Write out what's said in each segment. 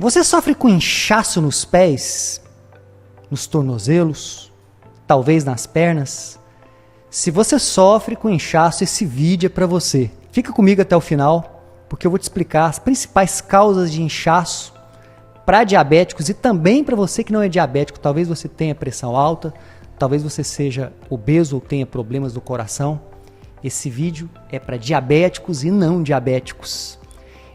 Você sofre com inchaço nos pés, nos tornozelos, talvez nas pernas? Se você sofre com inchaço, esse vídeo é para você. Fica comigo até o final, porque eu vou te explicar as principais causas de inchaço para diabéticos e também para você que não é diabético. Talvez você tenha pressão alta, talvez você seja obeso ou tenha problemas do coração. Esse vídeo é para diabéticos e não diabéticos.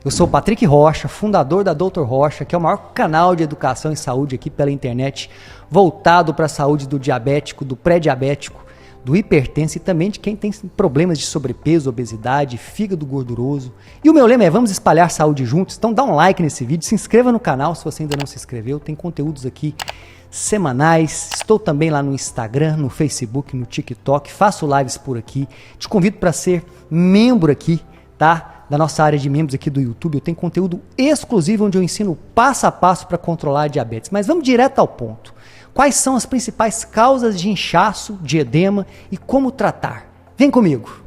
Eu sou o Patrick Rocha, fundador da Dr. Rocha, que é o maior canal de educação em saúde aqui pela internet, voltado para a saúde do diabético, do pré-diabético, do hipertenso e também de quem tem problemas de sobrepeso, obesidade, fígado gorduroso. E o meu lema é: vamos espalhar saúde juntos. Então dá um like nesse vídeo, se inscreva no canal se você ainda não se inscreveu. Tem conteúdos aqui semanais. Estou também lá no Instagram, no Facebook, no TikTok. Faço lives por aqui. Te convido para ser membro aqui, tá? Da nossa área de membros aqui do YouTube. Eu tenho conteúdo exclusivo onde eu ensino passo a passo para controlar a diabetes. Mas vamos direto ao ponto. Quais são as principais causas de inchaço, de edema e como tratar? Vem comigo.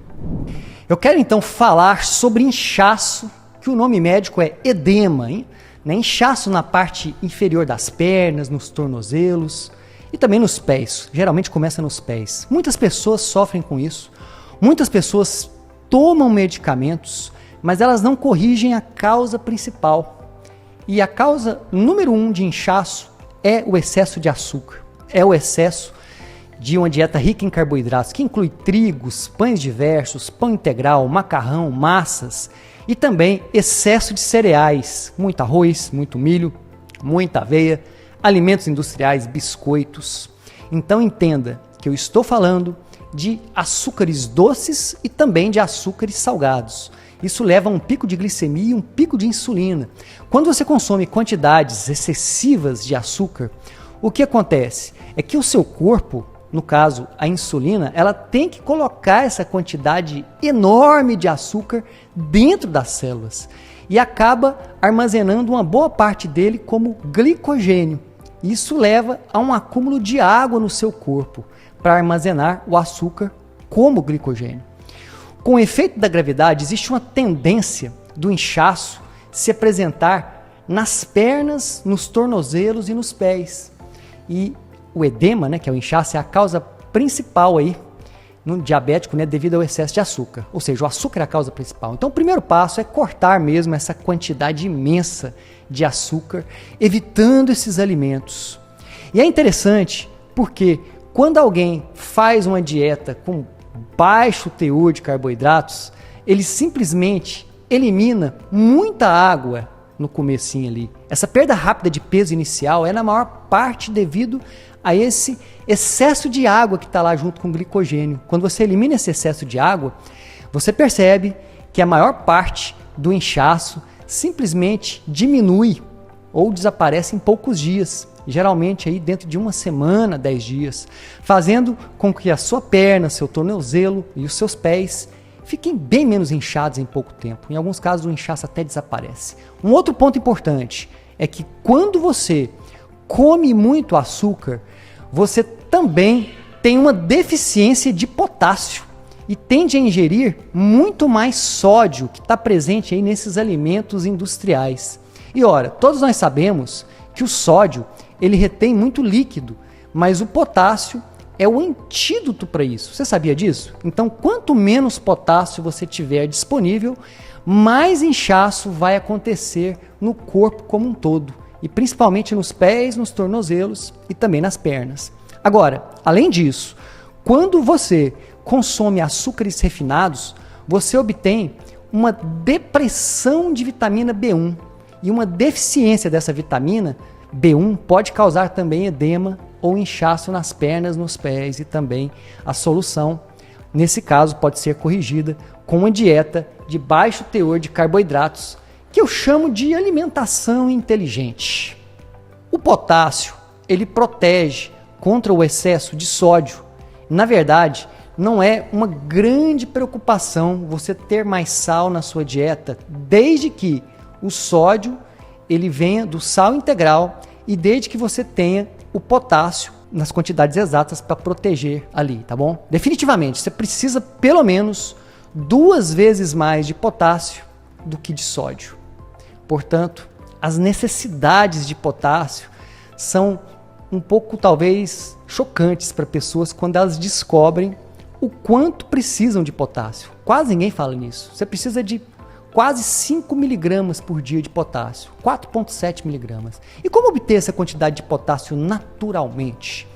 Eu quero então falar sobre inchaço, que o nome médico é edema, hein? Inchaço na parte inferior das pernas, nos tornozelos e também nos pés. Geralmente começa nos pés. Muitas pessoas sofrem com isso. Muitas pessoas tomam medicamentos, mas elas não corrigem a causa principal. E a causa número 1 de inchaço é o excesso de açúcar. É o excesso de uma dieta rica em carboidratos, que inclui trigos, pães diversos, pão integral, macarrão, massas e também excesso de cereais, muito arroz, muito milho, muita aveia, alimentos industriais, biscoitos. Então entenda que eu estou falando de açúcares doces e também de açúcares salgados. Isso leva a um pico de glicemia e um pico de insulina. Quando você consome quantidades excessivas de açúcar, o que acontece? É que o seu corpo, no caso a insulina, ela tem que colocar essa quantidade enorme de açúcar dentro das células e acaba armazenando uma boa parte dele como glicogênio. Isso leva a um acúmulo de água no seu corpo para armazenar o açúcar como glicogênio. Com o efeito da gravidade, existe uma tendência do inchaço se apresentar nas pernas, nos tornozelos e nos pés. E o edema, que é o inchaço, é a causa principal aí no diabético, devido ao excesso de açúcar. Ou seja, o açúcar é a causa principal. Então o primeiro passo é cortar mesmo essa quantidade imensa de açúcar, evitando esses alimentos. E é interessante porque quando alguém faz uma dieta com baixo teor de carboidratos, ele simplesmente elimina muita água no comecinho ali. Essa perda rápida de peso inicial é na maior parte devido a esse excesso de água que está lá junto com o glicogênio. Quando você elimina esse excesso de água, você percebe que a maior parte do inchaço simplesmente diminui ou desaparece em poucos dias. Geralmente aí dentro de uma semana, 10 dias, fazendo com que a sua perna, seu tornozelo e os seus pés fiquem bem menos inchados em pouco tempo. Em alguns casos o inchaço até desaparece. Um outro ponto importante é que quando você come muito açúcar, você também tem uma deficiência de potássio e tende a ingerir muito mais sódio que está presente aí nesses alimentos industriais. E ora, todos nós sabemos que o sódio ele retém muito líquido, mas o potássio é o antídoto para isso. Você sabia disso? Então, quanto menos potássio você tiver disponível, mais inchaço vai acontecer no corpo como um todo, e principalmente nos pés, nos tornozelos e também nas pernas. Agora, além disso, quando você consome açúcares refinados, você obtém uma depressão de vitamina B1, e uma deficiência dessa vitamina B1 pode causar também edema ou inchaço nas pernas, nos pés, e também a solução, nesse caso, pode ser corrigida com uma dieta de baixo teor de carboidratos, que eu chamo de alimentação inteligente. O potássio, ele protege contra o excesso de sódio. Na verdade, não é uma grande preocupação você ter mais sal na sua dieta, desde que o sódio ele venha do sal integral e desde que você tenha o potássio nas quantidades exatas para proteger ali, tá bom? Definitivamente, você precisa pelo menos 2 vezes mais de potássio do que de sódio. Portanto, as necessidades de potássio são um pouco, talvez, chocantes para pessoas quando elas descobrem o quanto precisam de potássio. Quase ninguém fala nisso. Você precisa de quase 5 miligramas por dia de potássio, 4,7 miligramas. E como obter essa quantidade de potássio naturalmente?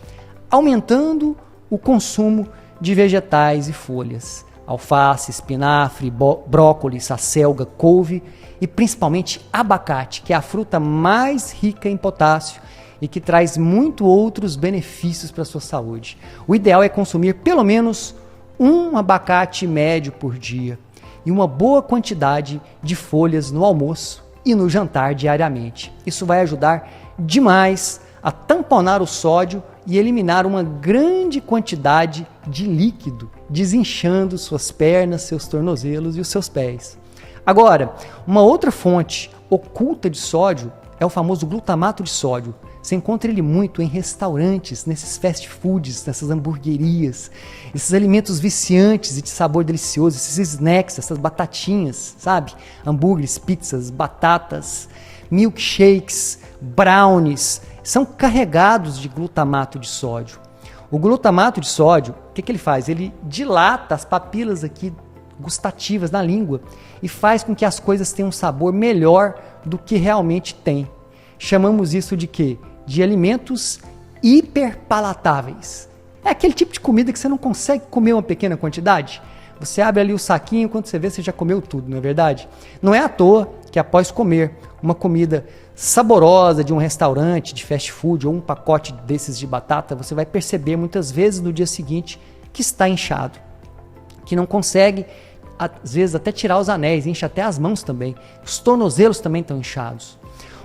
Aumentando o consumo de vegetais e folhas. Alface, espinafre, brócolis, acelga, couve e principalmente abacate, que é a fruta mais rica em potássio e que traz muito outros benefícios para a sua saúde. O ideal é consumir pelo menos um abacate médio por dia e uma boa quantidade de folhas no almoço e no jantar diariamente. Isso vai ajudar demais a tamponar o sódio e eliminar uma grande quantidade de líquido, desinchando suas pernas, seus tornozelos e os seus pés. Agora, uma outra fonte oculta de sódio é o famoso glutamato de sódio. Você encontra ele muito em restaurantes, nesses fast foods, nessas hamburguerias, esses alimentos viciantes e de sabor delicioso, esses snacks, essas batatinhas, sabe? Hambúrgueres, pizzas, batatas, milkshakes, brownies, são carregados de glutamato de sódio. O glutamato de sódio, o que ele faz? Ele dilata as papilas aqui gustativas na língua e faz com que as coisas tenham um sabor melhor do que realmente tem. Chamamos isso de quê? De alimentos hiperpalatáveis. É aquele tipo de comida que você não consegue comer uma pequena quantidade. Você abre ali o saquinho, quando você vê, você já comeu tudo, não é verdade? Não é à toa que após comer uma comida saborosa de um restaurante, de fast food ou um pacote desses de batata, você vai perceber muitas vezes no dia seguinte que está inchado, que não consegue, às vezes, até tirar os anéis, incha até as mãos também. Os tornozelos também estão inchados.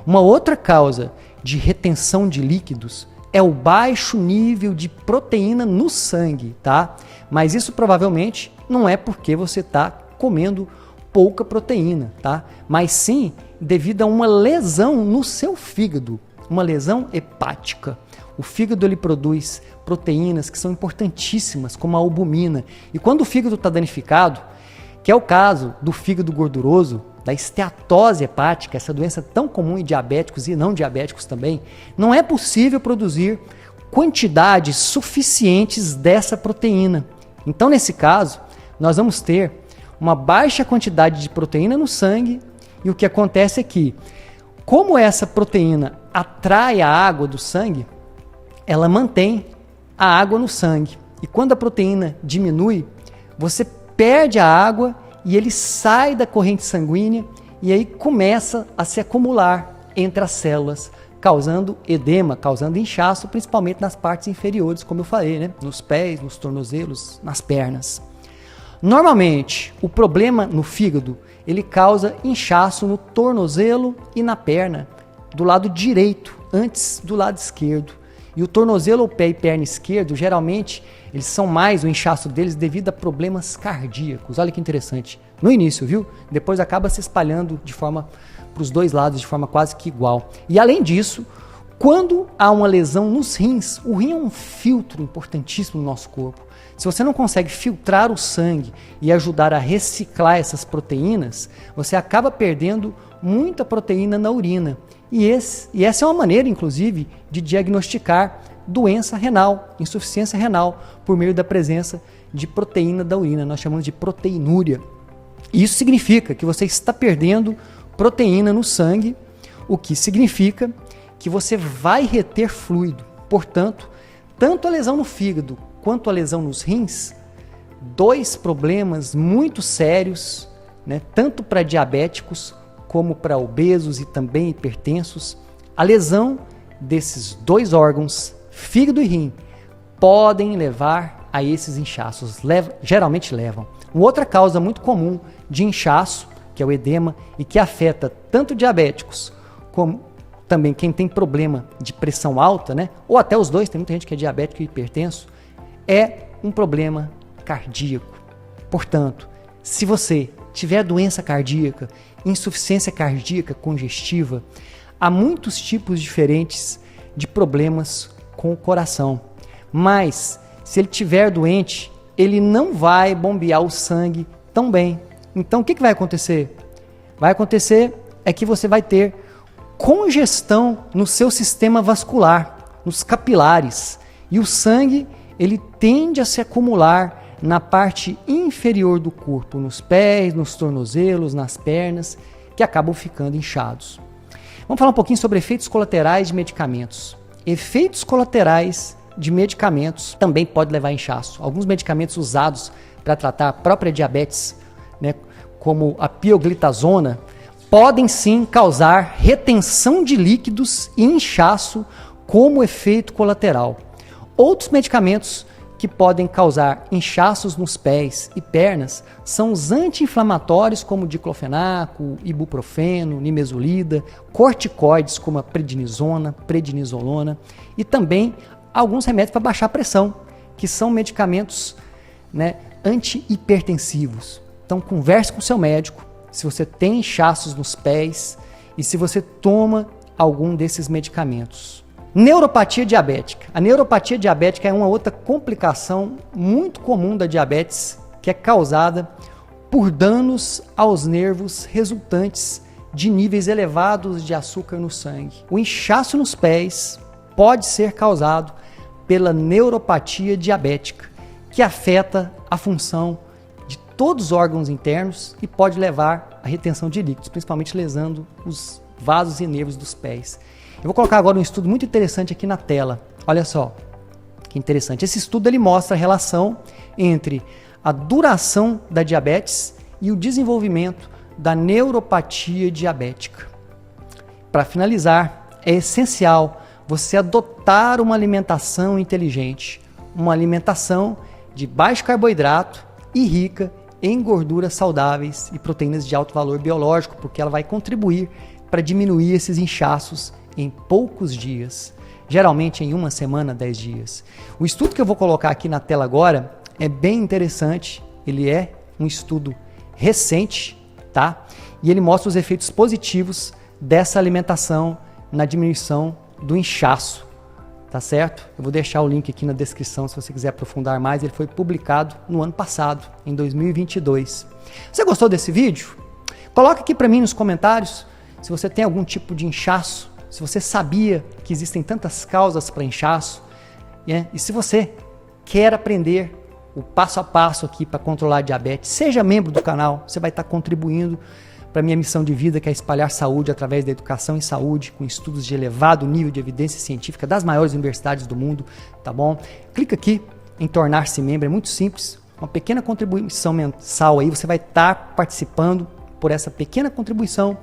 Uma outra causa de retenção de líquidos é o baixo nível de proteína no sangue, tá? Mas isso provavelmente não é porque você está comendo pouca proteína, tá? Mas sim devido a uma lesão no seu fígado, uma lesão hepática. O fígado ele produz proteínas que são importantíssimas, como a albumina. E quando o fígado está danificado, que é o caso do fígado gorduroso, da esteatose hepática, essa doença tão comum em diabéticos e não diabéticos também, não é possível produzir quantidades suficientes dessa proteína. Então, nesse caso, nós vamos ter uma baixa quantidade de proteína no sangue e o que acontece é que, como essa proteína atrai a água do sangue, ela mantém a água no sangue. E quando a proteína diminui, você perde a água e ele sai da corrente sanguínea e aí começa a se acumular entre as células, causando edema, causando inchaço, principalmente nas partes inferiores, como eu falei, né? Nos pés, nos tornozelos, nas pernas. Normalmente, o problema no fígado, ele causa inchaço no tornozelo e na perna, do lado direito, antes do lado esquerdo. E o tornozelo, o pé e perna esquerdo, geralmente, eles são mais o inchaço deles devido a problemas cardíacos. Olha que interessante. No início, viu? Depois acaba se espalhando de forma para os dois lados, de forma quase que igual. E além disso, quando há uma lesão nos rins, o rim é um filtro importantíssimo no nosso corpo. Se você não consegue filtrar o sangue e ajudar a reciclar essas proteínas, você acaba perdendo muita proteína na urina. E essa é uma maneira, inclusive, de diagnosticar doença renal, insuficiência renal, por meio da presença de proteína da urina. Nós chamamos de proteinúria. Isso significa que você está perdendo proteína no sangue, o que significa que você vai reter fluido. Portanto, tanto a lesão no fígado quanto a lesão nos rins, dois problemas muito sérios, né, tanto para diabéticos como para obesos e também hipertensos. A lesão desses dois órgãos, fígado e rim, podem levar a esses inchaços, geralmente levam. Uma outra causa muito comum de inchaço, que é o edema, e que afeta tanto diabéticos como também quem tem problema de pressão alta, né? Ou até os dois, tem muita gente que é diabético e hipertenso, é um problema cardíaco. Portanto, se você tiver doença cardíaca, insuficiência cardíaca congestiva, há muitos tipos diferentes de problemas com o coração. Mas, se ele estiver doente, ele não vai bombear o sangue tão bem. Então, o que vai acontecer? Vai acontecer é que você vai ter congestão no seu sistema vascular, nos capilares, e o sangue ele tende a se acumular na parte inferior do corpo, nos pés, nos tornozelos, nas pernas, que acabam ficando inchados. Vamos falar um pouquinho sobre efeitos colaterais de medicamentos. Efeitos colaterais de medicamentos também podem levar a inchaço. Alguns medicamentos usados para tratar a própria diabetes, né, como a pioglitazona, podem sim causar retenção de líquidos e inchaço como efeito colateral. Outros medicamentos que podem causar inchaços nos pés e pernas são os anti-inflamatórios como diclofenaco, ibuprofeno, nimesulida, corticoides como a prednisona, prednisolona e também alguns remédios para baixar a pressão, que são medicamentos, né, anti-hipertensivos. Então converse com o seu médico se você tem inchaços nos pés e se você toma algum desses medicamentos. Neuropatia diabética. A neuropatia diabética é uma outra complicação muito comum da diabetes, que é causada por danos aos nervos resultantes de níveis elevados de açúcar no sangue. O inchaço nos pés pode ser causado pela neuropatia diabética, que afeta a função de todos os órgãos internos e pode levar à retenção de líquidos, principalmente lesando os vasos e nervos dos pés. Eu vou colocar agora um estudo muito interessante aqui na tela. Olha só, que interessante. Esse estudo ele mostra a relação entre a duração da diabetes e o desenvolvimento da neuropatia diabética. Para finalizar, é essencial você adotar uma alimentação inteligente, uma alimentação de baixo carboidrato e rica em gorduras saudáveis e proteínas de alto valor biológico, porque ela vai contribuir para diminuir esses inchaços em poucos dias, geralmente em uma semana, 10 dias. O estudo que eu vou colocar aqui na tela agora é bem interessante, ele é um estudo recente, tá? E ele mostra os efeitos positivos dessa alimentação na diminuição do inchaço, tá certo? Eu vou deixar o link aqui na descrição se você quiser aprofundar mais. Ele foi publicado no ano passado, em 2022. Você gostou desse vídeo? Coloca aqui para mim nos comentários se você tem algum tipo de inchaço, se você sabia que existem tantas causas para inchaço, né? E se você quer aprender o passo a passo aqui para controlar a diabetes, seja membro do canal, você vai estar contribuindo para a minha missão de vida, que é espalhar saúde através da educação em saúde, com estudos de elevado nível de evidência científica das maiores universidades do mundo, tá bom? Clica aqui em tornar-se membro, é muito simples, uma pequena contribuição mensal aí, você vai estar participando por essa pequena contribuição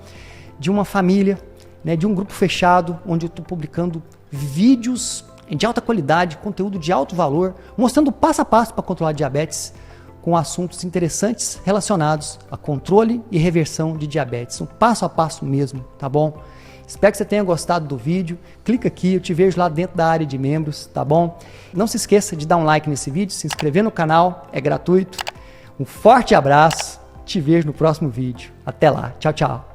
de uma família, né, de um grupo fechado, onde eu estou publicando vídeos de alta qualidade, conteúdo de alto valor, mostrando passo a passo para controlar a diabetes, com assuntos interessantes relacionados a controle e reversão de diabetes. Um passo a passo mesmo, tá bom? Espero que você tenha gostado do vídeo. Clica aqui, eu te vejo lá dentro da área de membros, tá bom? Não se esqueça de dar um like nesse vídeo, se inscrever no canal, é gratuito. Um forte abraço, te vejo no próximo vídeo. Até lá, tchau, tchau.